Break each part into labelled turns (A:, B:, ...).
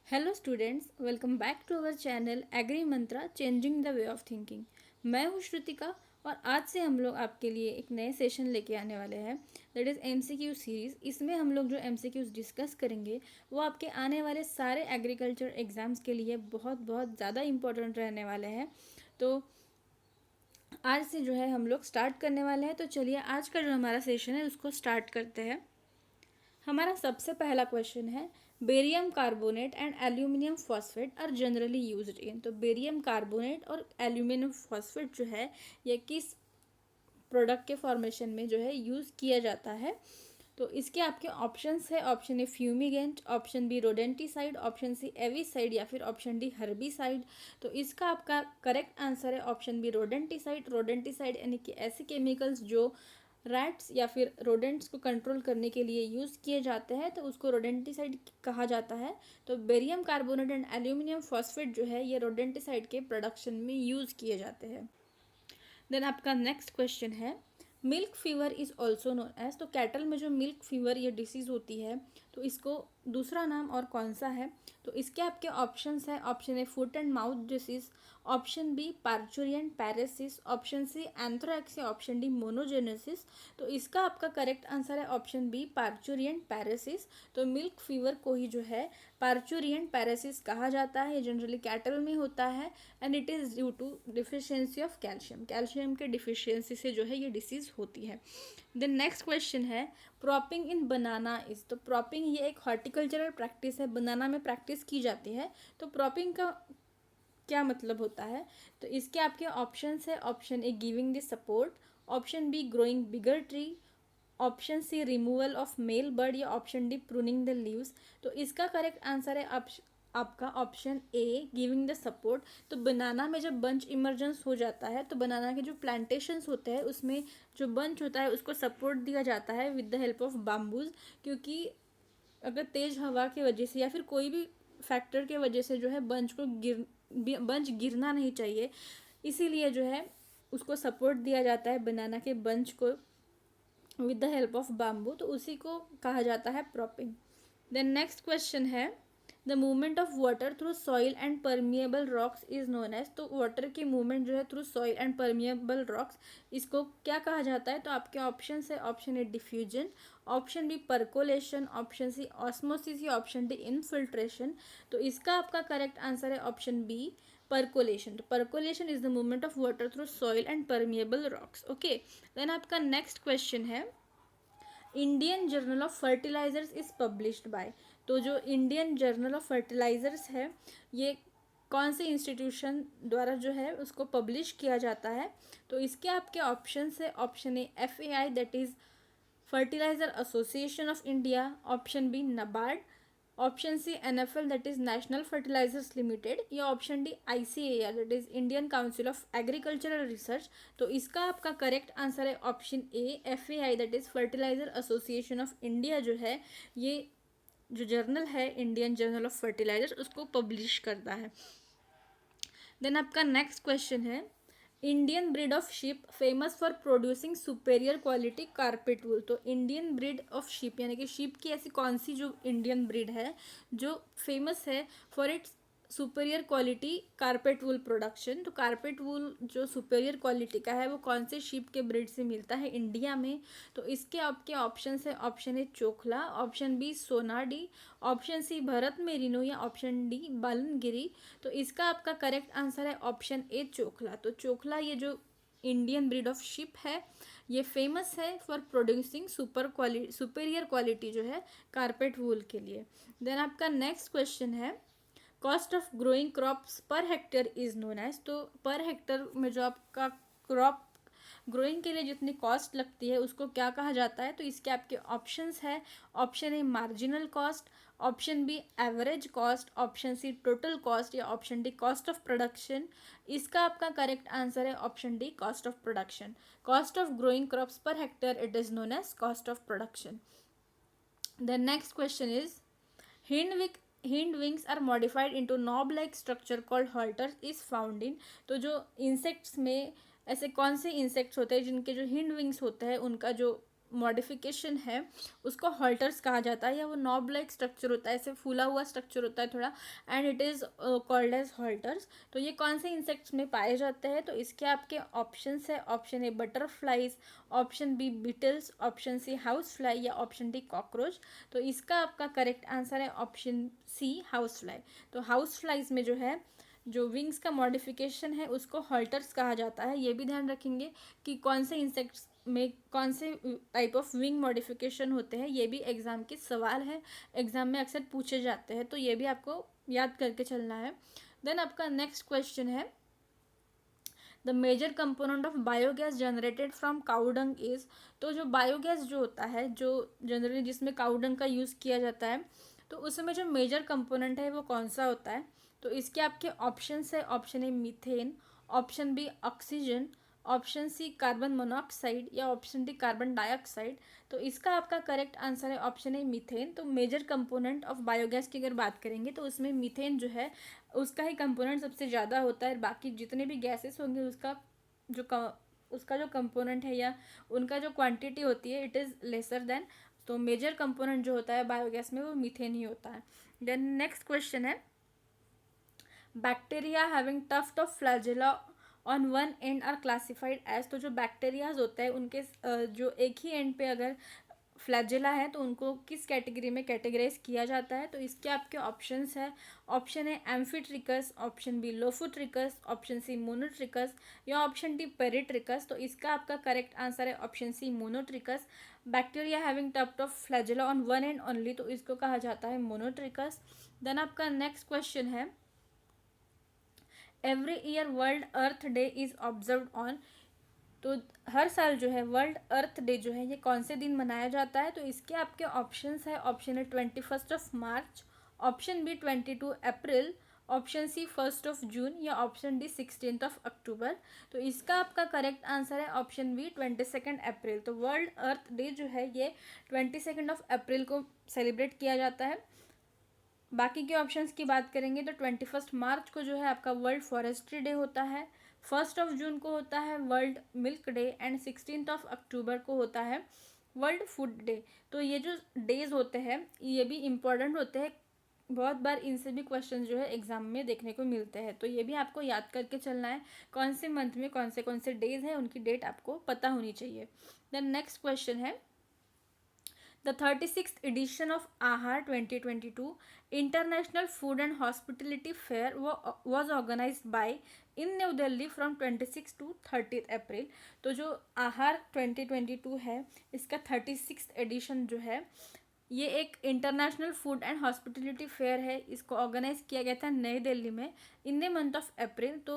A: Hello students, welcome back to our channel Agri Mantra changing the way of thinking. मैं हूँ श्रुतिका और आज से हम लोग आपके लिए एक नए सेशन लेके आने वाले हैं, दैट इज़ एमसीक्यू सीरीज़। इसमें हम लोग जो एमसीक्यूज डिस्कस करेंगे वो आपके आने वाले सारे एग्रीकल्चर एग्ज़ाम्स के लिए बहुत बहुत ज़्यादा इम्पोर्टेंट रहने वाले हैं। तो आज से जो है हम लोग स्टार्ट करने वाले हैं। तो चलिए आज का जो हमारा सेशन है उसको स्टार्ट करते हैं। हमारा सबसे पहला क्वेश्चन है, barium carbonate and aluminium phosphate are generally used in. तो बेरियम कार्बोनेट और एल्यूमिनियम फॉस्फेट जो है ये किस प्रोडक्ट के फॉर्मेशन में जो है यूज़ किया जाता है। तो इसके आपके ऑप्शंस है, option A fumigant, option B rodenticide, option C avicide या फिर ऑप्शन डी हर्बिसाइड। तो इसका आपका करेक्ट आंसर है ऑप्शन बी रोडेंटिसाइड। रोडेंटिसाइड यानी कि ऐसे केमिकल्स जो रैट्स या फिर रोडेंट्स को कंट्रोल करने के लिए यूज़ किए जाते हैं तो उसको रोडेंटिसाइड कहा जाता है। तो barium carbonate and aluminium phosphate जो है ये रोडेंटिसाइड के प्रोडक्शन में यूज़ किए जाते हैं। देन आपका नेक्स्ट क्वेश्चन है, milk fever is also known as. तो कैटल में जो मिल्क फीवर ये डिसीज़ होती है तो इसको दूसरा नाम और कौन सा है। तो इसके आपके ऑप्शंस है, option A foot and mouth disease, option B parturient paresis, option C anthrax या ऑप्शन डी मोनोजेनेसिस। तो इसका आपका करेक्ट आंसर है ऑप्शन बी पार्चुरियन पैरेसिस। तो मिल्क फीवर को ही जो है पार्चुरियन पैरेसिस कहा जाता है। जनरली कैटल में होता है and it is due to deficiency of calcium. Calcium के डिफिशियंसी से जो है ये डिसीज़ होती है। देन नेक्स्ट क्वेश्चन है, प्रॉपिंग इन बनाना इज। तो प्रॉपिंग ये एक हॉर्टिकल्चरल प्रैक्टिस है, बनाना में प्रैक्टिस की जाती है। तो प्रॉपिंग का क्या मतलब होता है। तो इसके आपके ऑप्शंस है, option A giving the support, option B growing bigger tree, option C removal of male bird या option D pruning the leaves. तो इसका करेक्ट आंसर है आपका option A giving the support. तो बनाना में जब बंच इमर्जेंस हो जाता है तो बनाना के जो प्लांटेशंस होते हैं उसमें जो बंच होता है उसको सपोर्ट दिया जाता है विद द हेल्प ऑफ बाम्बूज। क्योंकि अगर तेज़ हवा की वजह से या फिर कोई भी फैक्टर के वजह से जो है बंच गिरना नहीं चाहिए, इसीलिए जो है उसको सपोर्ट दिया जाता है बनाना के बंच को with the help of bamboo. तो उसी को कहा जाता है प्रॉपिंग। देन नेक्स्ट क्वेश्चन है, the movement of water through soil and permeable rocks is known as. तो वाटर की मूवमेंट जो है through soil and permeable rocks, इसको क्या कहा जाता है। तो आपके ऑप्शन है, option A diffusion, option B percolation, option C osmosis या ऑप्शन डी इनफिल्ट्रेशन। तो इसका आपका करेक्ट आंसर है ऑप्शन बी परकोलेशन। तो percolation is the movement of water through soil and permeable rocks. Okay, then आपका next question है, Indian journal of fertilisers is published by. तो जो इंडियन जर्नल ऑफ फर्टिलाइजर्स है ये कौन से इंस्टीट्यूशन द्वारा जो है उसको पब्लिश किया जाता है। तो इसके आपके ऑप्शंस है, option A FAI that is fertiliser association of India, option B NABARD, option C NFL that is national fertilisers limited या option D ICAR that is Indian council of agricultural research. तो इसका आपका करेक्ट आंसर है option A FAI that is fertiliser association of India जो है ये जो journal है इंडियन जर्नल ऑफ फर्टिलाइजर उसको पब्लिश करता है। देन आपका नेक्स्ट क्वेश्चन है, Indian breed of sheep famous for producing superior quality carpet wool. तो इंडियन ब्रीड ऑफ शीप यानी कि शीप की ऐसी कौन सी जो इंडियन ब्रीड है जो फेमस है for its superior quality carpet wool production. तो कारपेट वूल जो सुपेरियर क्वालिटी का है वो कौन से शीप के ब्रीड से मिलता है इंडिया में। तो इसके आपके ऑप्शन है, option A Chokla, option B Sonadi, option C Bharat merino या ऑप्शन डी बालनगिरी। तो इसका आपका करेक्ट आंसर है ऑप्शन ए चोखला। तो चोखला ये जो इंडियन ब्रीड ऑफ शिप है ये फेमस है फॉर प्रोड्यूसिंग सुपेरियर क्वालिटी जो है कारपेट वूल के लिए। देन आपका नेक्स्ट क्वेश्चन है, cost of growing crops per hectare is known as. तो पर हेक्टेयर में जो आपका क्रॉप ग्रोइंग के लिए जितनी कॉस्ट लगती है उसको क्या कहा जाता है। तो इसके आपके ऑप्शंस है, option A marginal cost, option B average cost, option C total cost या option D cost of production. इसका आपका करेक्ट आंसर है option D cost of production. Cost of growing crops per hectare it is known as cost of production. The next question is, hind wings are modified into knob like structure called halter is found in. तो जो insects में ऐसे कौन से insects होते हैं जिनके जो हिंड विंग्स होते हैं उनका जो मॉडिफिकेशन है उसको हॉल्टर्स कहा जाता है, या वो नॉब लाइक स्ट्रक्चर होता है, ऐसे फूला हुआ स्ट्रक्चर होता है थोड़ा, and it is called as halters. तो ये कौन से इंसेक्ट्स में पाए जाते हैं? तो इसके आपके ऑप्शंस है, option A butterflies, option B beetles, option C house fly, या ऑप्शन डी कॉकरोच। तो इसका आपका करेक्ट आंसर है ऑप्शन सी हाउस फ्लाई। तो हाउस फ्लाइज में जो है जो विंग्स का मॉडिफिकेशन है उसको हॉल्टर्स कहा जाता है। ये भी ध्यान रखेंगे कि कौन से इंसेक्ट्स में कौन से टाइप ऑफ विंग मॉडिफिकेशन होते हैं, ये भी एग्जाम के सवाल है, एग्जाम में अक्सर पूछे जाते हैं, तो ये भी आपको याद करके चलना है। देन आपका नेक्स्ट क्वेश्चन है, the major component of biogas generated from cow dung is. तो जो बायोगैस जो होता है, जो जनरली जिसमें काउडंग का यूज़ किया जाता है, तो उसमें जो मेजर कंपोनेंट है वो कौन सा होता है? तो इसके आपके ऑप्शंस है, option A methane, option B oxygen, option C carbon monoxide, या ऑप्शन डी कार्बन डाइऑक्साइड। तो इसका आपका करेक्ट आंसर है ऑप्शन ए मीथेन। तो मेजर कंपोनेंट ऑफ बायोगैस की अगर बात करेंगे तो उसमें मीथेन जो है उसका ही कंपोनेंट सबसे ज़्यादा होता है, बाकी जितने भी गैसेस होंगे उसका जो कंपोनेंट है या उनका जो क्वांटिटी होती है इट इज़ लेसर देन। तो मेजर कंपोनेंट जो होता है बायोगैस में वो मीथेन ही होता है। देन नेक्स्ट क्वेश्चन है, bacteria having tuft of flagella on one end are classified as. तो जो बैक्टीरियाज होते हैं उनके जो एक ही एंड पे अगर फ्लैजेला है तो उनको किस कैटेगरी में कैटेगराइज किया जाता है? तो इसके आपके ऑप्शंस है, option A amphitrichous, option B lophotrichous, option C monotrichous, या ऑप्शन डी पेरिट्रिकस। तो इसका आपका करेक्ट आंसर है option C monotrichous. Bacteria having tuft of flagella on one end only, तो इसको कहा जाता है मोनोट्रिकस। देन आपका नेक्स्ट क्वेश्चन है, every year world earth day is observe on. तो हर साल जो है वर्ल्ड अर्थ डे जो है ये कौन से दिन मनाया जाता है? तो इसके आपके ऑप्शंस है, option A 21 March, option B 22 April, option C 1 June, या ऑप्शन डी 16 अक्टूबर। तो इसका आपका करेक्ट आंसर है ऑप्शन बी 22 अप्रैल। तो वर्ल्ड अर्थ डे जो है ये 22 अप्रैल को सेलिब्रेट किया जाता है। बाकी के ऑप्शंस की बात करेंगे तो 21 मार्च को जो है आपका वर्ल्ड फॉरेस्ट्री डे होता है, 1 जून को होता है वर्ल्ड मिल्क डे, एंड 16 अक्टूबर को होता है वर्ल्ड फूड डे। तो ये जो डेज होते हैं ये भी इम्पोर्टेंट होते हैं, बहुत बार इनसे भी क्वेश्चन जो है एग्जाम में देखने को मिलते हैं, तो ये भी आपको याद करके चलना है कौन से मंथ में कौन से डेज हैं उनकी डेट आपको पता होनी चाहिए। देन नेक्स्ट क्वेश्चन है, The 36th edition of AHAR 2022 International Food and Hospitality Fair was organized by in New Delhi from 26 to 30 अप्रैल। तो जो आहार 2022 है इसका 36th एडिशन जो है ये एक international food and hospitality fair है। इसको ऑर्गेनाइज किया गया था नई दिल्ली में in the month of April. तो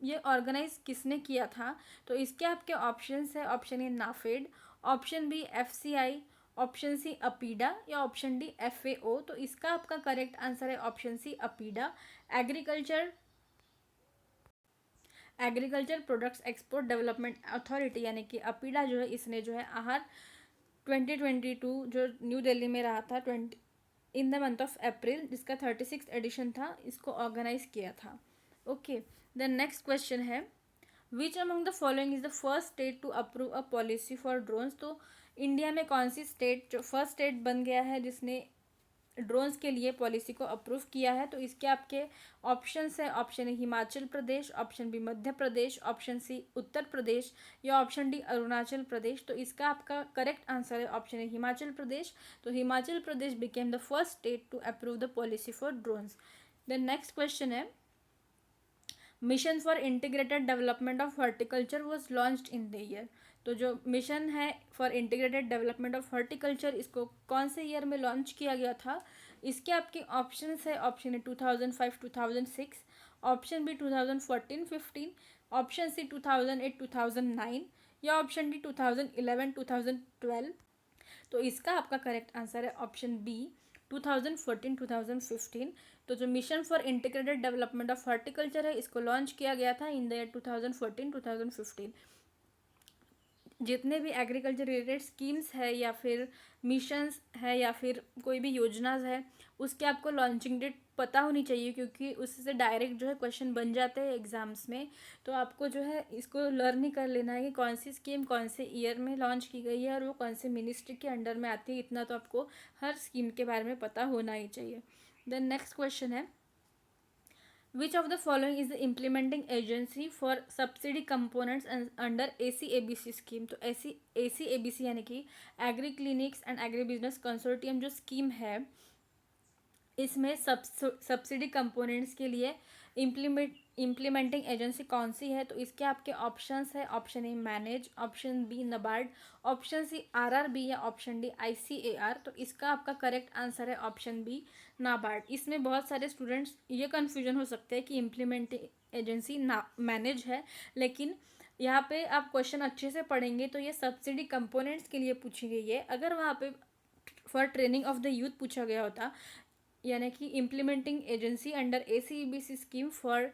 A: ये ऑर्गेनाइज किसने किया था? तो इसके आपके ऑप्शंस है, option A NAFED, option B FCI, option C APEDA, या ऑप्शन डी एफएओ। तो इसका आपका करेक्ट आंसर है option C APEDA, agriculture products export development authority, यानी कि अपीडा जो है इसने जो है आहार 2022 जो न्यू दिल्ली में रहा था in the month of April जिसका 36 एडिशन था इसको ऑर्गेनाइज किया था। ओके, देन नेक्स्ट क्वेश्चन है, which among the following is the first state to approve a policy for drones. तो इंडिया में कौन सी स्टेट जो फर्स्ट स्टेट बन गया है जिसने ड्रोन्स के लिए पॉलिसी को अप्रूव किया है? तो इसके आपके ऑप्शंस है, option A Himachal Pradesh, option B Madhya Pradesh, option C Uttar Pradesh, या ऑप्शन डी अरुणाचल प्रदेश। तो इसका आपका करेक्ट आंसर है ऑप्शन ए हिमाचल प्रदेश। तो Himachal Pradesh became the first state to approve the policy for drones. Then next question है, mission for integrated development of horticulture was launched in the year. तो जो mission है for integrated development of horticulture इसको कौन से year में launch किया गया था? इसके आपके ऑप्शंस है, option A 2005-2006, option B 2014-15, option C 2008-2009, या ऑप्शन डी 2011-2012। तो इसका आपका करेक्ट आंसर है ऑप्शन बी 2014-2015। तो जो mission for integrated development of horticulture है इसको लॉन्च किया गया था इन द ईयर 2014-2015। जितने भी एग्रीकल्चर रिलेटेड स्कीम्स है या फिर मिशंस है या फिर कोई भी योजनाज है, उसके आपको लॉन्चिंग डेट पता होनी चाहिए, क्योंकि उससे डायरेक्ट जो है क्वेश्चन बन जाते हैं एग्ज़ाम्स में। तो आपको जो है इसको लर्न ही कर लेना है कि कौन सी स्कीम कौन से ईयर में लॉन्च की गई है और वो कौन से मिनिस्ट्री के अंडर में आती है। इतना तो आपको हर स्कीम के बारे में पता होना ही चाहिए। देन नेक्स्ट क्वेश्चन है, which of the following is the implementing agency for subsidy components under ACABC scheme. तो ACABC यानी कि agri clinics and agri business consortium जो स्कीम है, इसमें सब्सिडी कंपोनेंट्स के लिए इम्प्लीमेंटिंग एजेंसी कौन सी है। तो इसके आपके ऑप्शंस है, option A MANAGE, option B NABARD, option C RRB या ऑप्शन डी ICAR। तो इसका आपका करेक्ट आंसर है ऑप्शन बी नाबार्ड। इसमें बहुत सारे स्टूडेंट्स ये कन्फ्यूजन हो सकते हैं कि इम्प्लीमेंटिंग एजेंसी ना मैनेज है, लेकिन यहाँ पे आप क्वेश्चन अच्छे से पढ़ेंगे तो ये सब्सिडी कंपोनेंट्स के लिए पूछी गई है। अगर वहाँ पे for training of the youth पूछा गया होता, यानी कि implementing agency under ACABC scheme for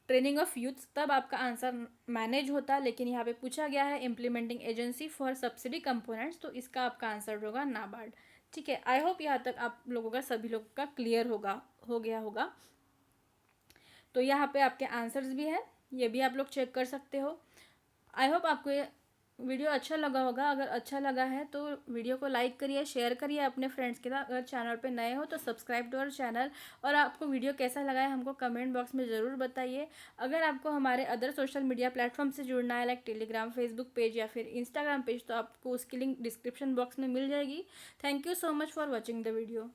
A: training of youth, तब आपका आंसर मैनेज होता। लेकिन यहाँ पे पूछा गया है implementing agency for subsidy components, तो इसका आपका आंसर होगा नाबार्ड। ठीक है, आई होप यहाँ तक आप लोगों का सभी लोगों का क्लियर हो गया होगा। तो यहाँ पे आपके आंसर्स भी है, ये भी आप लोग चेक कर सकते हो। आई होप आपको ये वीडियो अच्छा लगा होगा। अगर अच्छा लगा है तो वीडियो को लाइक करिए, शेयर करिए अपने फ्रेंड्स के साथ। अगर चैनल पे नए हो तो सब्सक्राइब टू आवर चैनल। और आपको वीडियो कैसा लगा है हमको कमेंट बॉक्स में ज़रूर बताइए। अगर आपको हमारे अदर सोशल मीडिया प्लेटफॉर्म से जुड़ना है, लाइक टेलीग्राम, फेसबुक पेज या फिर इंस्टाग्राम पेज, तो आपको उसकी लिंक डिस्क्रिप्शन बॉक्स में मिल जाएगी। Thank you so much for watching the video.